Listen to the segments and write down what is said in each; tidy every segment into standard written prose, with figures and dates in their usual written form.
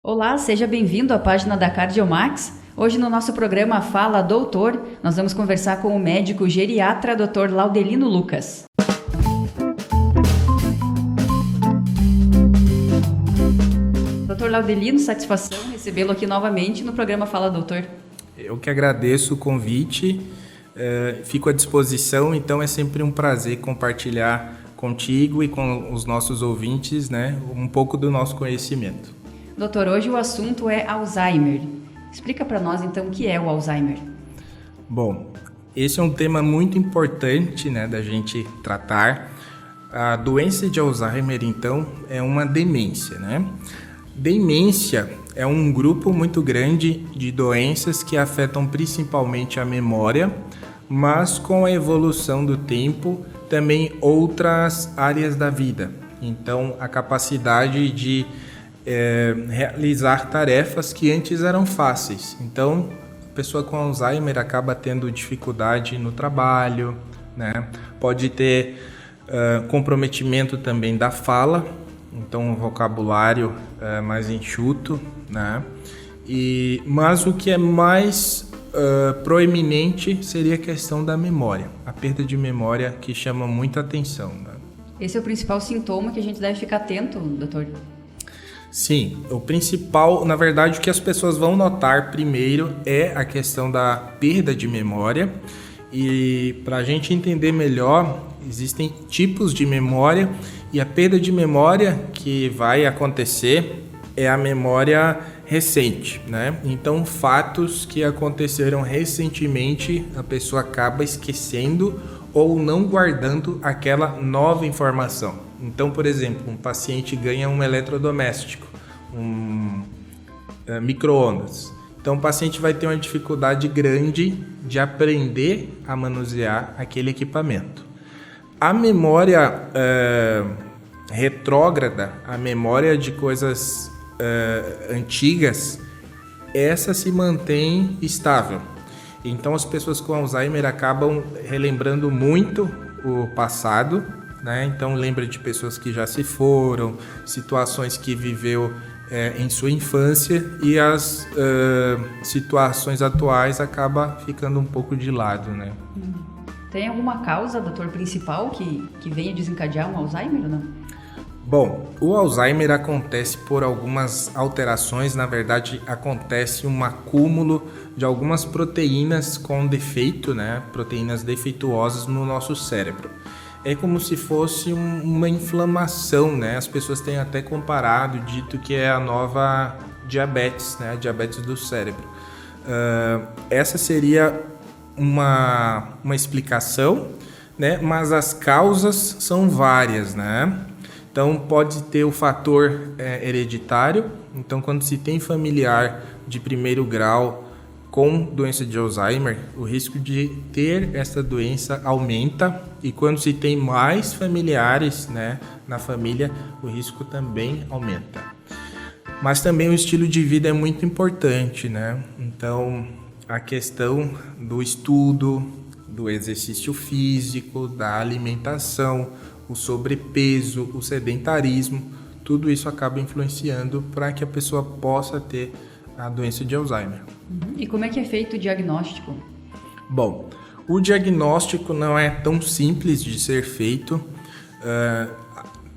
Olá, seja bem-vindo à página da Cardiomax. Hoje no nosso programa Fala Doutor, nós vamos conversar com o médico geriatra Dr. Laudelino Lucas. Dr. Laudelino, satisfação recebê-lo aqui novamente no programa Fala Doutor. Eu que agradeço o convite, fico à disposição, então é sempre um prazer compartilhar contigo e com os nossos ouvintes, né, um pouco do nosso conhecimento. Doutor, hoje o assunto é Alzheimer. Explica para nós então o que é o Alzheimer. Bom, esse é um tema muito importante, né, da gente tratar. A doença de Alzheimer, então, é uma demência, né? Demência é um grupo muito grande de doenças que afetam principalmente a memória, mas com a evolução do tempo, também outras áreas da vida. Então, a capacidade de realizar tarefas que antes eram fáceis. Então, a pessoa com Alzheimer acaba tendo dificuldade no trabalho, né? Pode ter comprometimento também da fala, então um vocabulário mais enxuto, né? Mas o que é mais proeminente seria a questão da memória, a perda de memória que chama muita atenção, né? Esse é o principal sintoma que a gente deve ficar atento, doutor? Sim, o principal, na verdade, o que as pessoas vão notar primeiro é a questão da perda de memória. E para a gente entender melhor, existem tipos de memória e a perda de memória que vai acontecer é a memória recente, né? Então, fatos que aconteceram recentemente, a pessoa acaba esquecendo ou não guardando aquela nova informação. Então, por exemplo, um paciente ganha um eletrodoméstico, um micro-ondas. Então, o paciente vai ter uma dificuldade grande de aprender a manusear aquele equipamento. A memória retrógrada, a memória de coisas antigas, essa se mantém estável. Então, as pessoas com Alzheimer acabam relembrando muito o passado, né? Então, lembra de pessoas que já se foram, situações que viveu em sua infância e as situações atuais acaba ficando um pouco de lado, né? Tem alguma causa, doutor, principal que venha desencadear um Alzheimer ou não? Bom, o Alzheimer acontece por algumas alterações, na verdade acontece um acúmulo de algumas proteínas com defeito, né? Proteínas defeituosas no nosso cérebro. É como se fosse uma inflamação, né? As pessoas têm até comparado, dito que é a nova diabetes, né? A diabetes do cérebro. Essa seria uma explicação, né? Mas as causas são várias, né? Então, pode ter o fator hereditário. Então, quando se tem familiar de primeiro grau com doença de Alzheimer, o risco de ter essa doença aumenta. E quando se tem mais familiares, né, na família, o risco também aumenta. Mas também o estilo de vida é muito importante, né? Então, a questão do estudo, do exercício físico, da alimentação, o sobrepeso, o sedentarismo, tudo isso acaba influenciando para que a pessoa possa ter a doença de Alzheimer. E como é que é feito o diagnóstico? Bom, o diagnóstico não é tão simples de ser feito.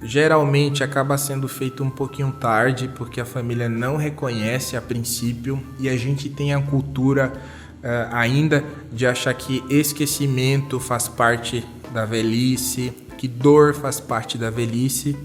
Geralmente acaba sendo feito um pouquinho tarde, porque a família não reconhece a princípio e a gente tem a cultura ainda de achar que esquecimento faz parte da velhice, que dor faz parte da velhice.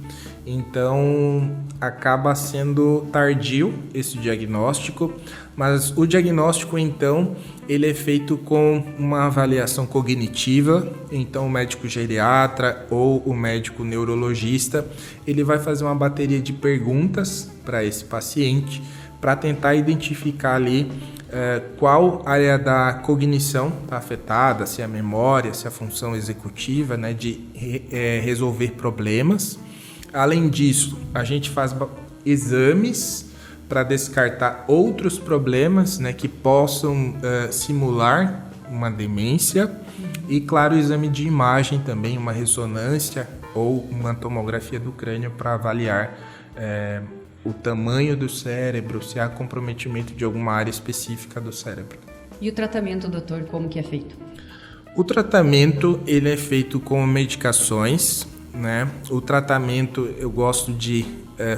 Então, acaba sendo tardio esse diagnóstico, mas o diagnóstico, então, ele é feito com uma avaliação cognitiva. Então, o médico geriatra ou o médico neurologista, ele vai fazer uma bateria de perguntas para esse paciente, para tentar identificar ali qual área da cognição está afetada, se é a memória, se é a função executiva, né, de resolver problemas. Além disso, a gente faz exames para descartar outros problemas, né, que possam simular uma demência. E, claro, o exame de imagem também, uma ressonância ou uma tomografia do crânio para avaliar o tamanho do cérebro, se há comprometimento de alguma área específica do cérebro. E o tratamento, doutor, como que é feito? O tratamento, ele é feito com medicações, né? O tratamento, eu gosto de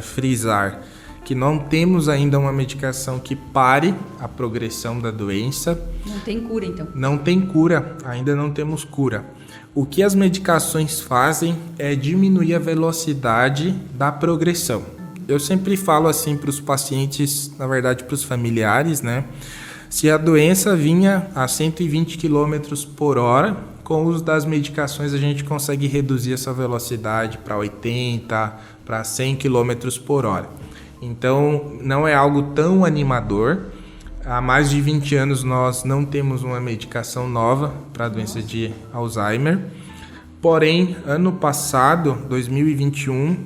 frisar que não temos ainda uma medicação que pare a progressão da doença. Não tem cura, então? Não tem cura, ainda não temos cura. O que as medicações fazem é diminuir a velocidade da progressão. Eu sempre falo assim para os pacientes, na verdade para os familiares, né? Se a doença vinha a 120 km por hora, com o uso das medicações a gente consegue reduzir essa velocidade para 80, para 100 km por hora. Então, não é algo tão animador. Há mais de 20 anos nós não temos uma medicação nova para a doença de Alzheimer. Porém, ano passado, 2021,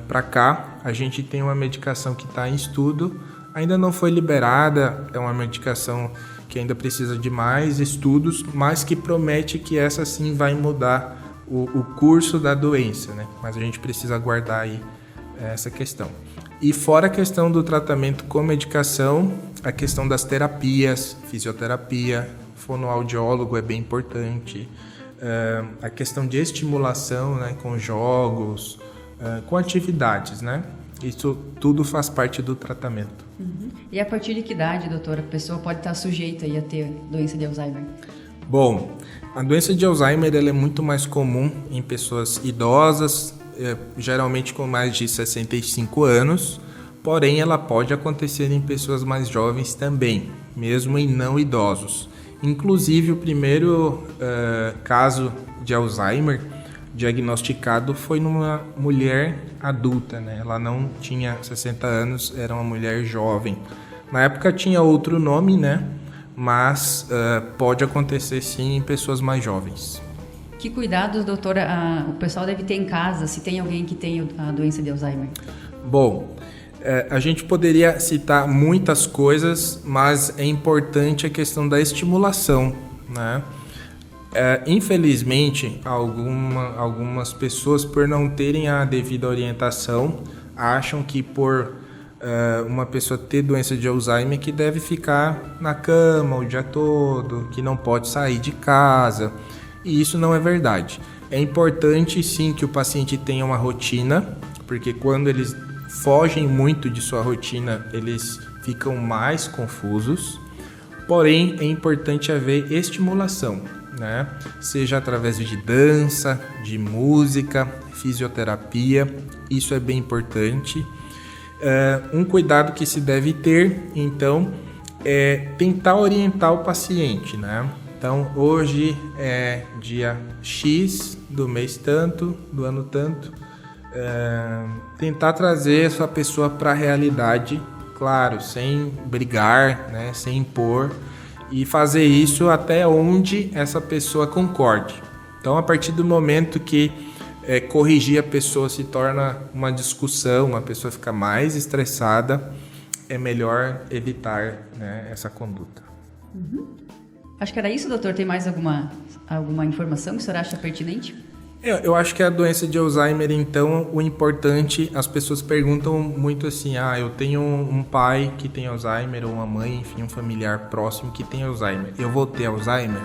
para cá, a gente tem uma medicação que está em estudo. Ainda não foi liberada, é uma medicação que ainda precisa de mais estudos, mas que promete que essa sim vai mudar o curso da doença, né? Mas a gente precisa aguardar aí essa questão. E fora a questão do tratamento com medicação, a questão das terapias, fisioterapia, fonoaudiólogo é bem importante, a questão de estimulação, né, com jogos, com atividades, né? Isso tudo faz parte do tratamento. Uhum. E a partir de que idade, doutora, a pessoa pode estar sujeita a ter doença de Alzheimer? Bom, a doença de Alzheimer ela é muito mais comum em pessoas idosas, geralmente com mais de 65 anos, porém ela pode acontecer em pessoas mais jovens também, mesmo em não idosos. Inclusive, o primeiro caso de Alzheimer diagnosticado foi numa mulher adulta, né? Ela não tinha 60 anos, era uma mulher jovem. Na época tinha outro nome, né? Mas pode acontecer sim em pessoas mais jovens. Que cuidados, doutora, o pessoal deve ter em casa se tem alguém que tem a doença de Alzheimer? Bom, a gente poderia citar muitas coisas, mas é importante a questão da estimulação, né? Infelizmente, algumas pessoas, por não terem a devida orientação, acham que por uma pessoa ter doença de Alzheimer que deve ficar na cama o dia todo, que não pode sair de casa. E isso não é verdade. É importante sim que o paciente tenha uma rotina, porque quando eles fogem muito de sua rotina, eles ficam mais confusos. Porém, é importante haver estimulação, né? Seja através de dança, de música, fisioterapia, isso é bem importante. Um cuidado que se deve ter, então, é tentar orientar o paciente, né? Então, hoje é dia X do mês tanto, do ano tanto. Tentar trazer essa pessoa para a realidade, claro, sem brigar, né, sem impor, e fazer isso até onde essa pessoa concorde. Então, a partir do momento que corrigir a pessoa se torna uma discussão, a pessoa fica mais estressada, é melhor evitar, né, essa conduta. Uhum. Acho que era isso, doutor. Tem mais alguma informação que o senhor acha pertinente? Eu acho que a doença de Alzheimer, então, o importante, as pessoas perguntam muito assim, eu tenho um pai que tem Alzheimer, ou uma mãe, enfim, um familiar próximo que tem Alzheimer. Eu vou ter Alzheimer?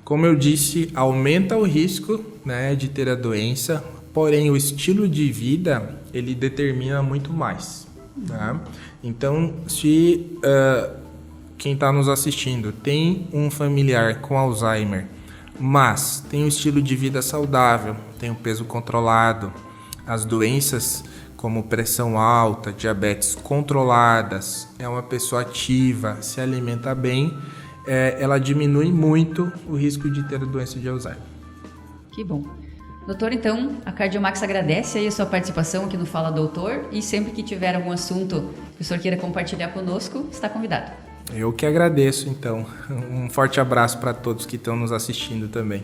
Como eu disse, aumenta o risco, né, de ter a doença, porém o estilo de vida, ele determina muito mais. Tá? Então, se quem está nos assistindo tem um familiar com Alzheimer, mas tem um estilo de vida saudável, tem um peso controlado, as doenças como pressão alta, diabetes controladas, é uma pessoa ativa, se alimenta bem, ela diminui muito o risco de ter a doença de Alzheimer. Que bom. Doutor, então, a Cardiomax agradece aí a sua participação aqui no Fala Doutor, e sempre que tiver algum assunto que o senhor queira compartilhar conosco, está convidado. Eu que agradeço, então. Um forte abraço para todos que estão nos assistindo também.